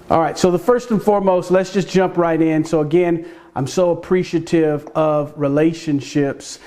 All right, so the first and foremost, let's just jump right in. So again, I'm so appreciative of relationships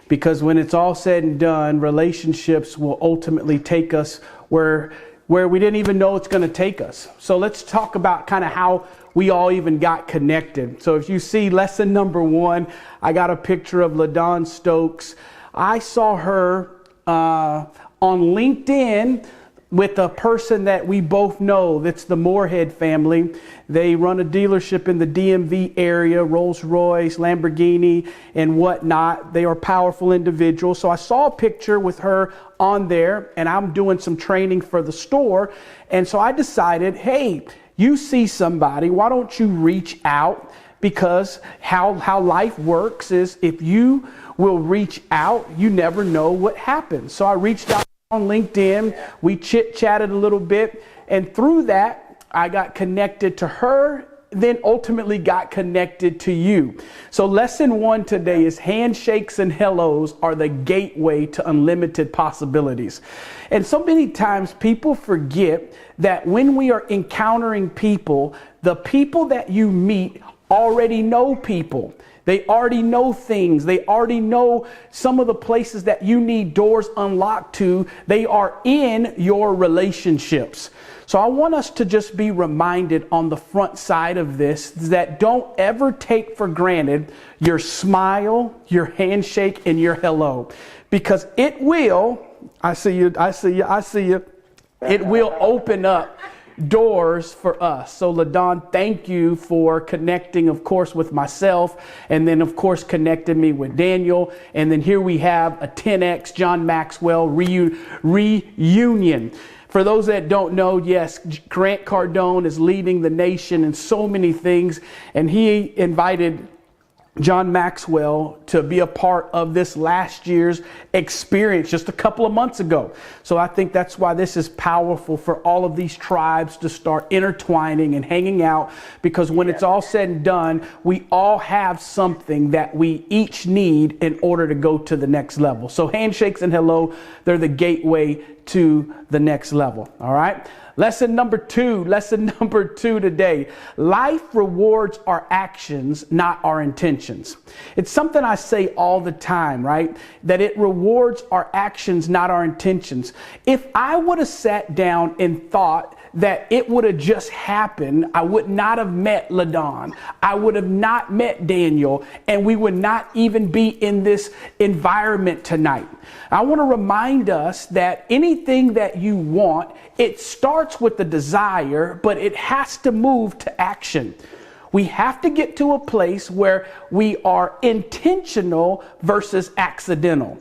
because when it's all said and done, relationships will ultimately take us where we didn't even know it's going to take us. So let's talk about kind of how we all even got connected. So if you see lesson number 1, I got a picture of LaDawn Stokes. I saw her on LinkedIn with a person that we both know. That's the Moorhead family. They run a dealership in the DMV area, Rolls-Royce, Lamborghini, and whatnot. They are powerful individuals. So I saw a picture with her on there, and I'm doing some training for the store. And so I decided, hey, you see somebody, why don't you reach out? Because how life works is if you will reach out, you never know what happens. So I reached out on LinkedIn, we chit-chatted a little bit, and through that, I got connected to her, then ultimately got connected to you. So lesson 1 today is handshakes and hellos are the gateway to unlimited possibilities. And so many times people forget that when we are encountering people, the people that you meet already know people. They already know things. They already know some of the places that you need doors unlocked to. They are in your relationships. So I want us to just be reminded on the front side of this that don't ever take for granted your smile, your handshake, and your hello. Because it will, I see you, it will open up doors for us. So LaDawn, thank you for connecting, of course, with myself, and then of course connecting me with Daniel. And then here we have a 10X John Maxwell reunion. For those that don't know, yes, Grant Cardone is leading the nation in so many things, and he invited John Maxwell to be a part of this last year's experience just a couple of months ago. So I think that's why this is powerful for all of these tribes to start intertwining and hanging out, because when it's all said and done, we all have something that we each need in order to go to the next level. So handshakes and hello, they're the gateway to the next level. All right. Lesson number 2 today. Life rewards our actions, not our intentions. It's something I say all the time, right? That it rewards our actions, not our intentions. If I would have sat down and thought that it would have just happened, I would not have met LaDawn. I would have not met Daniel, and we would not even be in this environment tonight. I want to remind us that anything that you want, it starts with the desire, but it has to move to action. We have to get to a place where we are intentional versus accidental.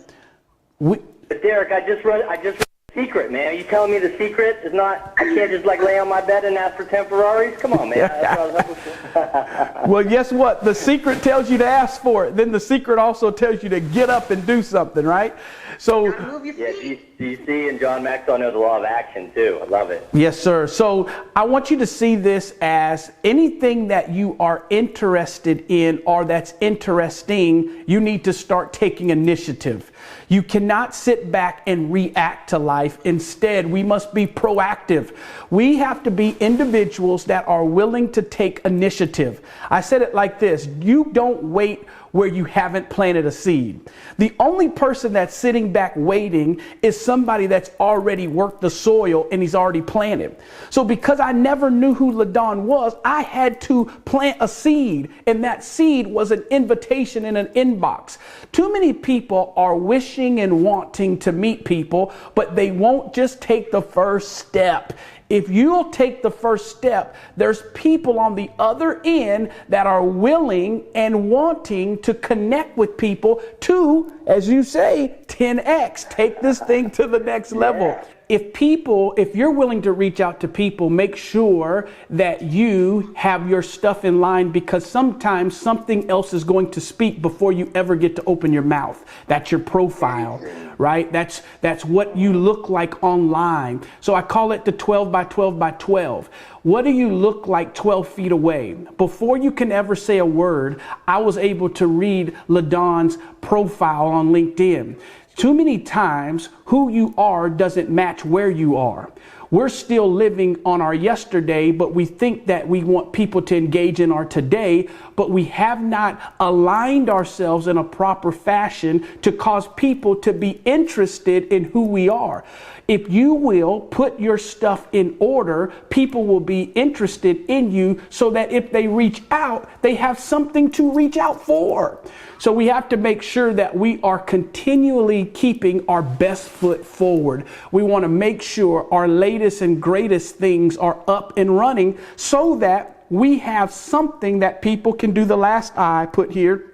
Derrick, I just read the secret, man. Are you telling me the secret is not, I can't just like lay on my bed and ask for temporaries? Come on, man. That's what I was looking for. Well, guess what? The secret tells you to ask for it. Then the secret also tells you to get up and do something, right? So, yeah, DC and John Maxwell knows the law of action too. I love it. Yes, sir. So I want you to see this as anything that you are interested in or that's interesting, you need to start taking initiative. You cannot sit back and react to life. Instead, we must be proactive. We have to be individuals that are willing to take initiative. I said it like this: you don't wait where you haven't planted a seed. The only person that's sitting back waiting is somebody that's already worked the soil and he's already planted. So because I never knew who LaDawn was, I had to plant a seed, and that seed was an invitation in an inbox. Too many people are wishing and wanting to meet people, but they won't just take the first step. If you'll take the first step, there's people on the other end that are willing and wanting to connect with people to, as you say, 10X, take this thing to the next level. If you're willing to reach out to people, make sure that you have your stuff in line, because sometimes something else is going to speak before you ever get to open your mouth. That's your profile, right? That's what you look like online. So I call it the 12 by 12 by 12. What do you look like 12 feet away? Before you can ever say a word, I was able to read LaDawn's profile on LinkedIn. Too many times, who you are doesn't match where you are. we're still living on our yesterday, but we think that we want people to engage in our today, but we have not aligned ourselves in a proper fashion to cause people to be interested in who we are. If you will put your stuff in order, people will be interested in you so that if they reach out, they have something to reach out for. So we have to make sure that we are continually keeping our best foot forward. We want to make sure our latest and greatest things are up and running so that we have something that people can do. The last I put here,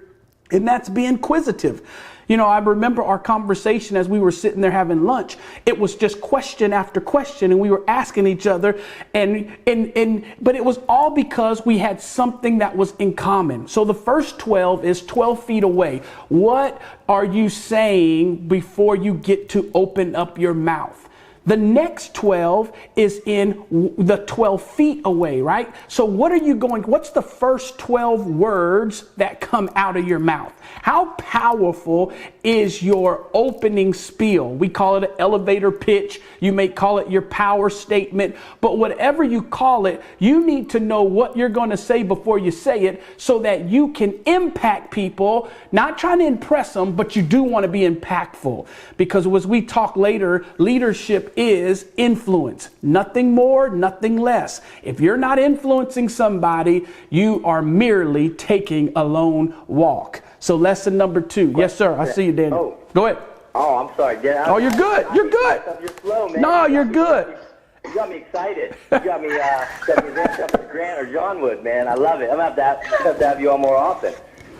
and that's be inquisitive. You know, I remember our conversation as we were sitting there having lunch. It was just question after question, and we were asking each other, but it was all because we had something that was in common. So the first 12 is 12 feet away. What are you saying before you get to open up your mouth? The next 12 is in the 12 feet away, right? So what's the first 12 words that come out of your mouth? How powerful is your opening spiel? We call it an elevator pitch. You may call it your power statement, but whatever you call it, you need to know what you're going to say before you say it so that you can impact people, not trying to impress them, but you do want to be impactful. Because as we talk later, leadership is influence. Nothing more, nothing less. If you're not influencing somebody, you are merely taking a lone walk. So lesson number 2. Yes, sir. I see you, Daniel. Go ahead. Oh, I'm sorry. You're good. You're good. You're slow, man. No, you're good. You got me excited. You got me ramped up with Grant or John Wood, man. I love it. I'm going to have to have you on more often.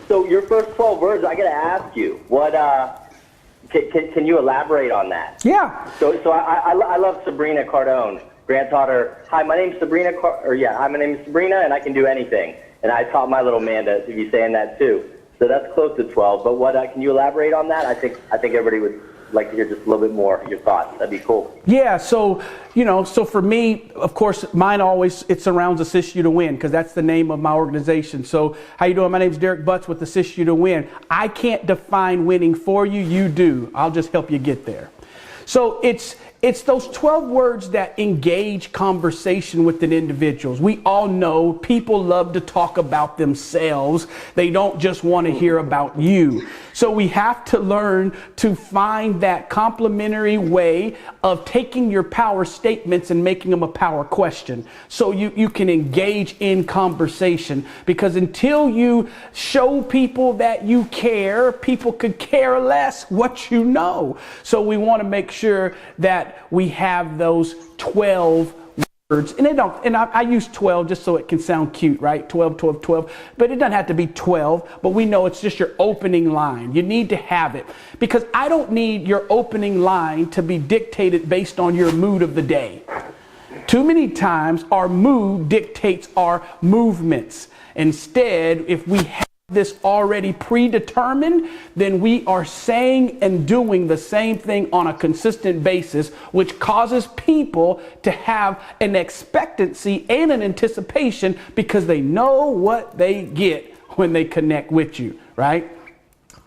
So your first 12 words, I got to ask you, what can you elaborate on that? Yeah. So I love Sabrina Cardone. Grant taught her, hi, my name's Sabrina, hi, my name is Sabrina, and I can do anything. And I taught my little man to be saying that too. So that's close to 12. But what can you elaborate on that? I think everybody would like to hear just a little bit more your thoughts. That'd be cool. Yeah. So for me, of course, mine always, it surrounds Assist You to Win, because that's the name of my organization. So how you doing? My name's Derrick Butts with Assist You to Win. I can't define winning for you. You do. I'll just help you get there. So it's those 12 words that engage conversation with an individual. We all know people love to talk about themselves. They don't just want to hear about you. So we have to learn to find that complementary way of taking your power statements and making them a power question. So you can engage in conversation, because until you show people that you care, people could care less what you know. So we want to make sure that we have those 12 words, and I use 12 just so it can sound cute, right? 12, 12, 12, but it doesn't have to be 12, but we know it's just your opening line. You need to have it, because I don't need your opening line to be dictated based on your mood of the day. Too many times our mood dictates our movements. Instead, if we have this already predetermined, then we are saying and doing the same thing on a consistent basis, which causes people to have an expectancy and an anticipation, because they know what they get when they connect with you, right?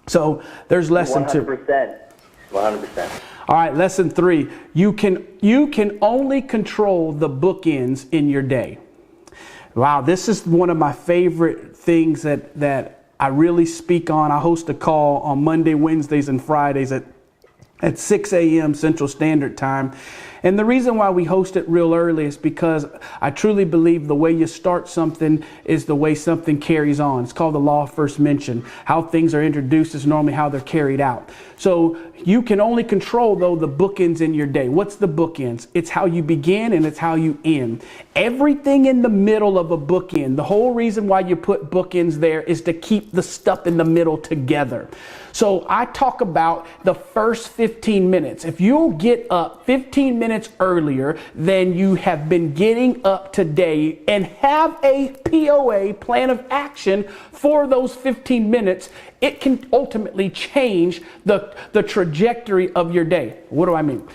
So there's lesson 2. 100%. All right, lesson 3. You can only control the bookends in your day. Wow, this is one of my favorite things that I really speak on. I host a call on Monday, Wednesdays, and Fridays at 6 a.m. Central Standard Time. And the reason why we host it real early is because I truly believe the way you start something is the way something carries on. It's called the law of first mention. How things are introduced is normally how they're carried out. So you can only control, though, the bookends in your day. What's the bookends? It's how you begin and it's how you end. Everything in the middle of a bookend, the whole reason why you put bookends there is to keep the stuff in the middle together. So I talk about the first 15 minutes. If you'll get up 15 minutes earlier than you have been getting up today and have a POA, plan of action, for those 15 minutes, it can ultimately change the trajectory of your day. What do I mean?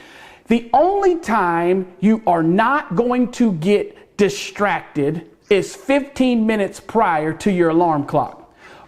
The only time you are not going to get distracted is 15 minutes prior to your alarm clock.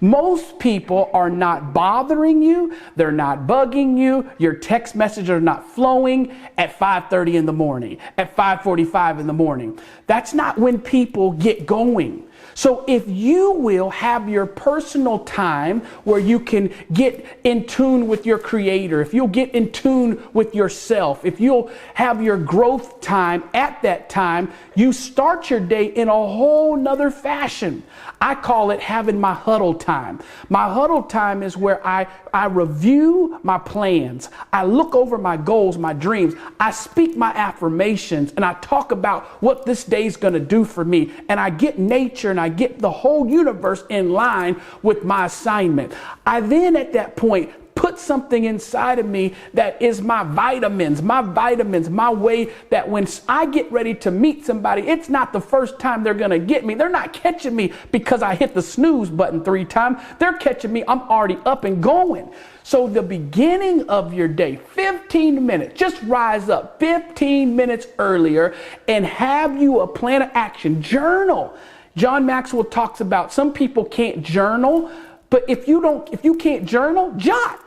Most people are not bothering you. They're not bugging you. Your text messages are not flowing at 5:30 in the morning, at 5:45 in the morning. That's not when people get going. So if you will have your personal time where you can get in tune with your creator, if you'll get in tune with yourself, if you'll have your growth time at that time, you start your day in a whole nother fashion. I call it having my huddle time. My huddle time is where I review my plans. I look over my goals, my dreams. I speak my affirmations and I talk about what this day is going to do for me. And I get nature and I get the whole universe in line with my assignment. I then at that point put something inside of me that is my vitamins, my way that when I get ready to meet somebody, it's not the first time they're going to get me. They're not catching me because I hit the snooze button 3 times. They're catching me. I'm already up and going. So the beginning of your day, 15 minutes, just rise up 15 minutes earlier and have you a plan of action. Journal. John Maxwell talks about some people can't journal, but if you can't journal, jot.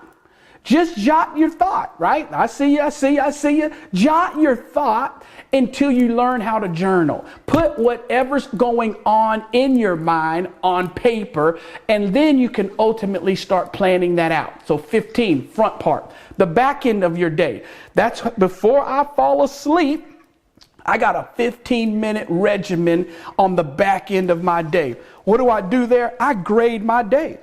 Just jot your thought, right? I see you. Jot your thought until you learn how to journal. Put whatever's going on in your mind on paper, and then you can ultimately start planning that out. So 15, front part. The back end of your day. That's before I fall asleep. I got a 15-minute regimen on the back end of my day. What do I do there? I grade my day.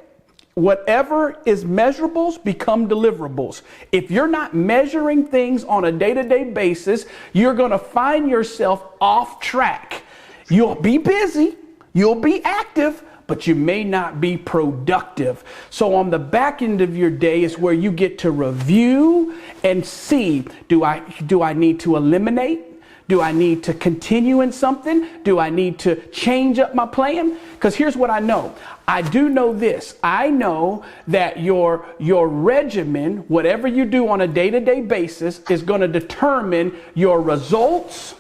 Whatever is measurables become deliverables. If you're not measuring things on a day-to-day basis, you're going to find yourself off track. You'll be busy, you'll be active, but you may not be productive. So on the back end of your day is where you get to review and see, do I need to eliminate? Do I need to continue in something? Do I need to change up my plan? Because here's what I know. I do know this. I know that your regimen, whatever you do on a day-to-day basis, is going to determine your results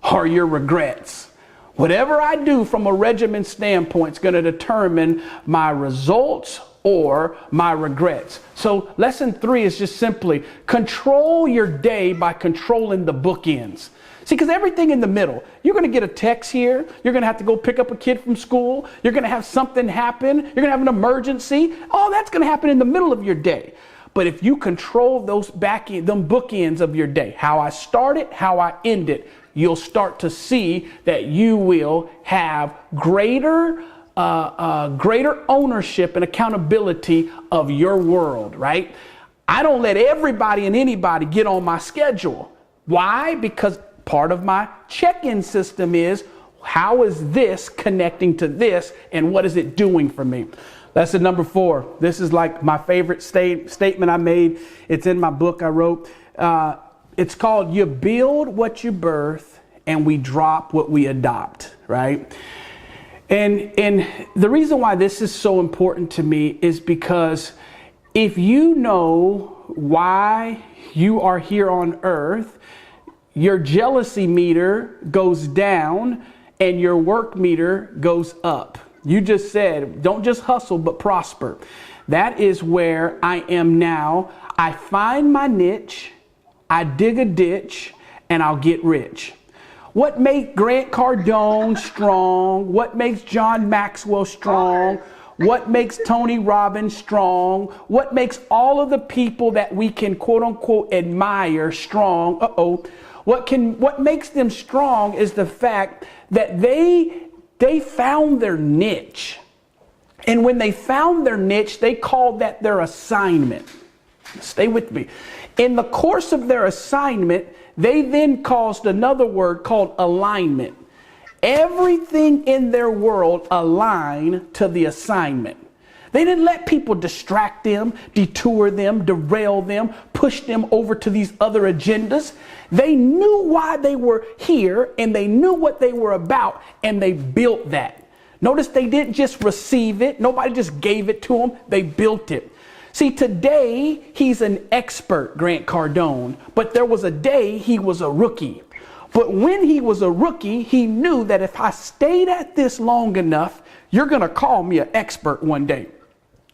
or your regrets. Whatever I do from a regimen standpoint is going to determine my results or my regrets. So lesson 3 is just simply control your day by controlling the bookends. See, because everything in the middle, you're going to get a text here. You're going to have to go pick up a kid from school. You're going to have something happen. You're going to have an emergency. All that's going to happen in the middle of your day. But if you control those them bookends of your day, how I start it, how I end it, you'll start to see that you will have greater ownership and accountability of your world, right? I don't let everybody and anybody get on my schedule. Why? Because part of my check-in system is, how is this connecting to this and what is it doing for me? Lesson number 4. This is like my favorite statement I made. It's in my book I wrote. It's called You Build What You Birth and We Drop What We Adopt, right? And the reason why this is so important to me is because if you know why you are here on earth, your jealousy meter goes down and your work meter goes up. You just said, don't just hustle, but prosper. That is where I am now. I find my niche, I dig a ditch, and I'll get rich. What makes Grant Cardone strong? What makes John Maxwell strong? What makes Tony Robbins strong? What makes all of the people that we can quote unquote admire strong? What makes them strong is the fact that they found their niche. And when they found their niche, they called that their assignment. Stay with me. In the course of their assignment, they then caused another word called alignment. Everything in their world aligned to the assignment. They didn't let people distract them, detour them, derail them, push them over to these other agendas. They knew why they were here and they knew what they were about, and they built that. Notice they didn't just receive it. Nobody just gave it to them. They built it. See, today he's an expert, Grant Cardone, but there was a day he was a rookie. But when he was a rookie, he knew that if I stayed at this long enough, You're going to call me an expert one day.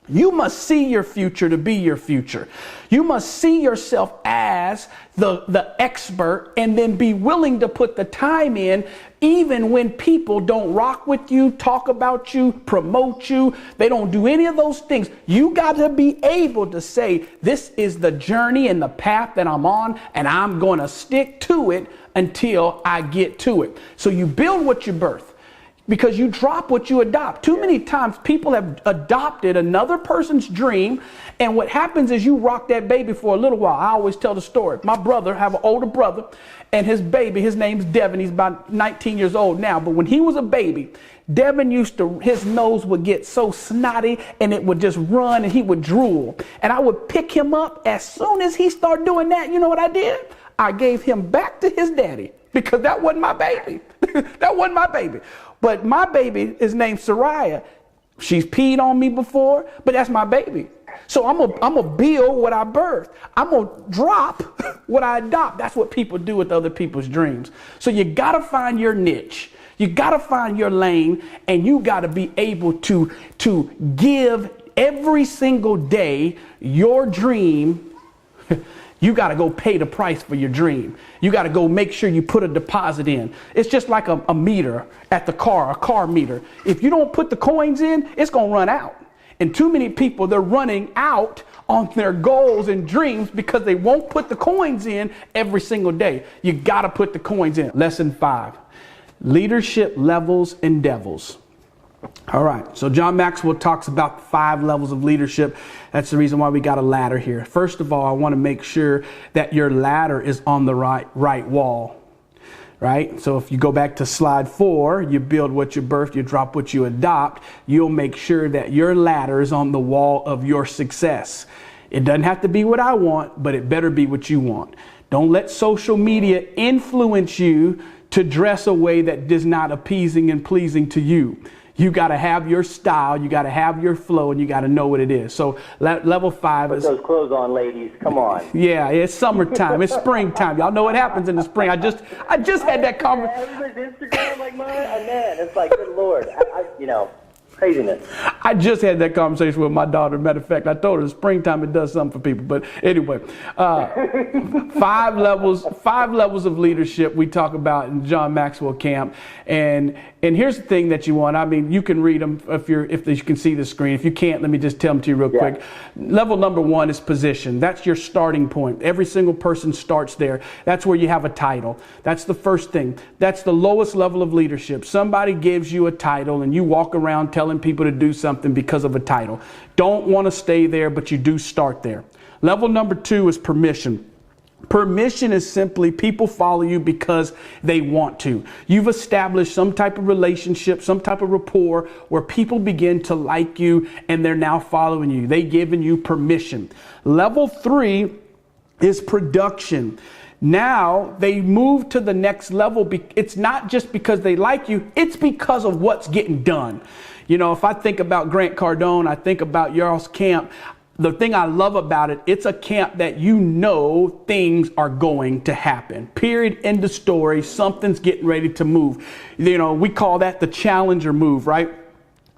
You must see your future to be your future. You must see yourself as the expert and then be willing to put the time in even when people don't rock with you, talk about you, promote you. They don't do any of those things. You got to be able to say, this is the journey and the path that I'm on, and I'm going to stick to it until I get to it. So you build what you birth. Because you drop what you adopt. Too many times people have adopted another person's dream, and what happens is you rock that baby for a little while. I always tell the story. My brother, have an older brother, and his baby, his name's Devin. He's about 19 years old now. But when he was a baby, Devin his nose would get so snotty and it would just run and he would drool. And I would pick him up as soon as he started doing that. You know what I did? I gave him back to his daddy because that wasn't my baby. That wasn't my baby. But my baby is named Soraya. She's peed on me before, but that's my baby. So I'm gonna build what I birthed. I'm gonna drop what I adopt. That's what people do with other people's dreams. So you gotta find your niche. You gotta find your lane, and you gotta be able to give every single day your dream. You got to go pay the price for your dream. You got to go make sure you put a deposit in. It's just like a meter at the car, a car meter. If you don't put the coins in, it's going to run out. And too many people, they're running out on their goals and dreams because they won't put the coins in every single day. You got to put the coins in. Lesson 5, leadership levels and devils. All right, so John Maxwell talks about 5 levels of leadership. That's the reason why we got a ladder here. First of all, I want to make sure that your ladder is on the right wall, right? So if you go back to slide 4, you build what you birth, you drop what you adopt. You'll make sure that your ladder is on the wall of your success. It doesn't have to be what I want, but it better be what you want. Don't let social media influence you to dress a way that is not appeasing and pleasing to you. You got to have your style, you got to have your flow, and you got to know what it is. So level 5 is... Put those clothes on, ladies. Come on. Yeah, it's summertime. It's springtime. Y'all know what happens in the spring. I just had that conversation. Everybody's Instagram like mine. Man, it's like, good Lord. Craziness. I just had that conversation with my daughter. Matter of fact, I told her springtime, it does something for people. But anyway, 5 levels of leadership we talk about in John Maxwell camp. And here's the thing that you want. I mean, you can read them if you can see the screen. If you can't, let me just tell them to you real quick. Level number 1 is position. That's your starting point. Every single person starts there. That's where you have a title. That's the first thing. That's the lowest level of leadership. Somebody gives you a title and you walk around telling people to do something because of a title. Don't want to stay there, but you do start there. Level number 2 is permission. Permission is simply people follow you because they want to. You've established some type of relationship, some type of rapport where people begin to like you and they're now following you. They've given you permission. Level 3 is production. Now they move to the next level. It's not just because they like you, it's because of what's getting done. You know, if I think about Grant Cardone, I think about y'all's camp. The thing I love about it, it's a camp that you know things are going to happen. Period. End of story. Something's getting ready to move. You know, we call that the challenger move, right?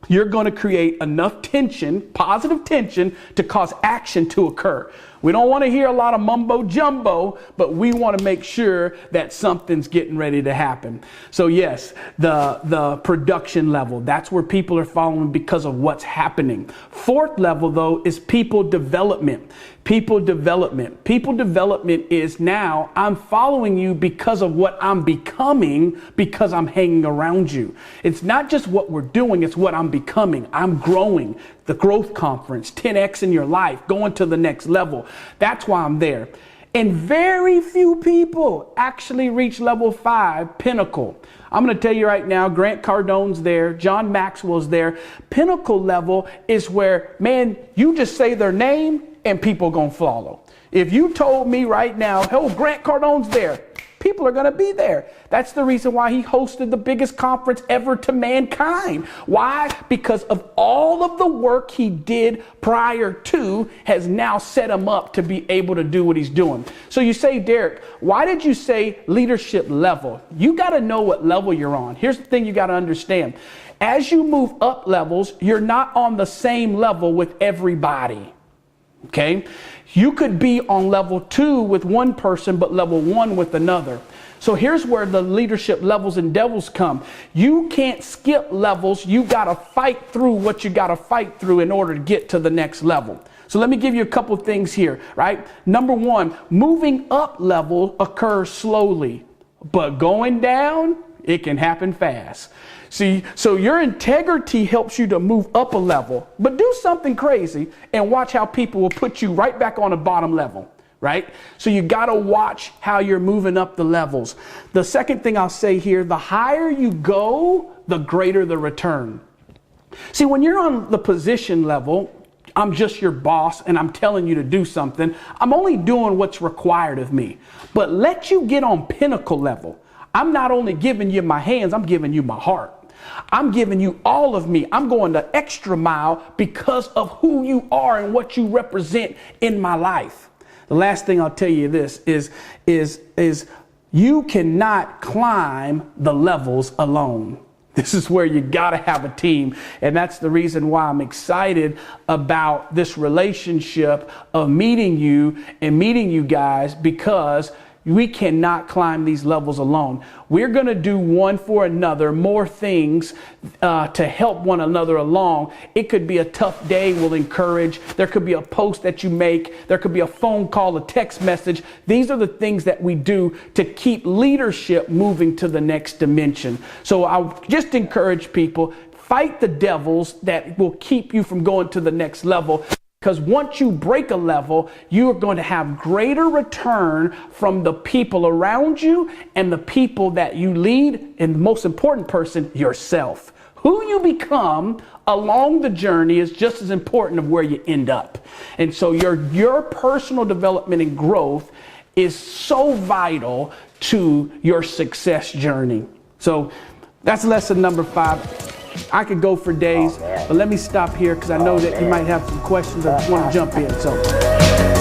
You're going to create enough tension, positive tension, to cause action to occur. We don't want to hear a lot of mumbo jumbo, but we want to make sure that something's getting ready to happen. So yes, the production level, that's where people are following because of what's happening. 4th level, though, is people development. People development. People development is now I'm following you because of what I'm becoming, because I'm hanging around you. It's not just what we're doing, it's what I'm becoming. I'm growing. The growth conference, 10x in your life, going to the next level. That's why I'm there. And very few people actually reach level 5, pinnacle. I'm going to tell you right now, Grant Cardone's there, John Maxwell's there. Pinnacle level is where, man, you just say their name and people going to follow. If you told me right now, oh, Grant Cardone's there, people are going to be there. That's the reason why he hosted the biggest conference ever to mankind. Why? Because of all of the work he did prior to has now set him up to be able to do what he's doing. So you say, Derrick, why did you say leadership level? You got to know what level you're on. Here's the thing you got to understand. As you move up levels, you're not on the same level with everybody. Okay? You could be on level 2 with one person, but level 1 with another. So here's where the leadership levels and devils come. You can't skip levels. You got to fight through what you got to fight through in order to get to the next level. So let me give you a couple things here, right? Number 1, moving up level occurs slowly, but going down, it can happen fast. See, so your integrity helps you to move up a level, but do something crazy and watch how people will put you right back on the bottom level, right? So you got to watch how you're moving up the levels. The second thing I'll say here, the higher you go, the greater the return. See, when you're on the position level, I'm just your boss and I'm telling you to do something. I'm only doing what's required of me. But let you get on pinnacle level. I'm not only giving you my hands, I'm giving you my heart. I'm giving you all of me. I'm going the extra mile because of who you are and what you represent in my life. The last thing I'll tell you this is you cannot climb the levels alone. This is where you got to have a team. And that's the reason why I'm excited about this relationship of meeting you and meeting you guys, because we cannot climb these levels alone. We're going to do one for another, more things to help one another along. It could be a tough day, we'll encourage. There could be a post that you make. There could be a phone call, a text message. These are the things that we do to keep leadership moving to the next dimension. So I'll just encourage people, fight the devils that will keep you from going to the next level. Because once you break a level, you are going to have greater return from the people around you and the people that you lead, and the most important person, yourself. Who you become along the journey is just as important of where you end up. And so your personal development and growth is so vital to your success journey. So that's lesson number 5. I could go for days, but let me stop here because I know that you might have some questions. I just want to jump in. So.